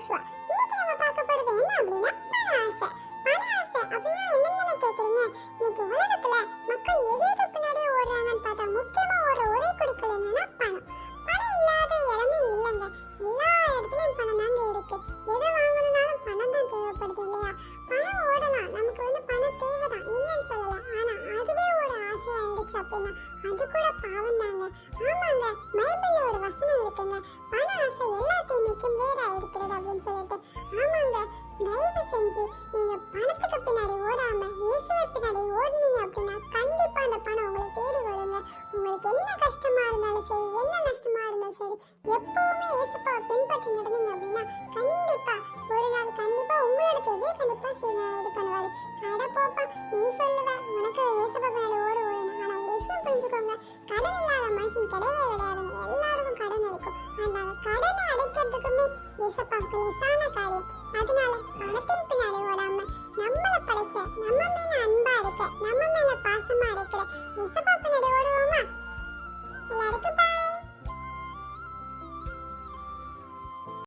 விஸ்வா. இன்னைக்கு நம்ம பார்க்க போறது என்ன அப்படின்னா பண ஆசை. பண ஆசை அப்படின்னா என்னன்னு கேக்குறீங்க? இன்னைக்கு உலகத்துல மக்கள் எது பின்னாடி ஓடுறாங்கன்னு பார்த்தா முக்கியமா ஒரு ஒரே குறிக்கோள் என்னன்னா பணம். பணம் இல்லாத இடமே இல்லைங்க. எல்லா இடத்துலயும் பணம் தாங்க இருக்கு. எதை வாங்கணும்னாலும் பணம் தான் தேவைப்படுது இல்லையா? பணம் ஓடலாம், நமக்கு பணம் தேவைதான், இல்லைன்னு சொல்லலாம். ஆனா அதுவே ஒரு ஆசையா இருந்துச்சு அப்படின்னா அது கூட பாவம் தாங்க. ஆமாங்க, பைபிள்ல ஒரு வசனம் இருக்குங்க, பண ஆசை எல்லாத்தையும் வேற இருக்கிறது அப்படின்னு சொல்லிட்டு. ஆமாங்க, தயவு செஞ்சு நீங்க பணத்துக்கு பின்னாடி ஓடாம இயேசுவை பின்னாடி ஓடுனீங்க அப்படின்னா கண்டிப்பா அந்த பணம் உங்களை தேடி வருங்க. உங்களுக்கு என்ன கஷ்டமா இருந்தாலும் சரி, என்ன நஷ்டமா இருந்தாலும் சரி, எப்பவுமே இயேசுப்பாவை பின்பற்றி நடந்தீங்க அப்படின்னா கண்டிப்பா ஒரு நாள் கண்டிப்பா உங்களோட தேவையை கண்டிப்பா இது பண்ணுவாரு. அட போப்பா, நீ சொல்லுவ உனக்கு இயேசுப்பா பின்னாடி ஓடு ஓடுன்னு. ஆனா ஒரு விஷயம் புரிஞ்சுக்கோங்க, கடன் இல்லாத மனுஷன் கிடையவே கிடையாதுங்க. எல்லாருக்கும் கடன் இருக்கும். அந்த கடனை அடைக்கிறதுக்குமே இயேசுப்பாவுக்கு லேசான காரியம். அதனால பணத்தின் பின்னாடி ஓடாம நம்மளை படைச்ச நம்ம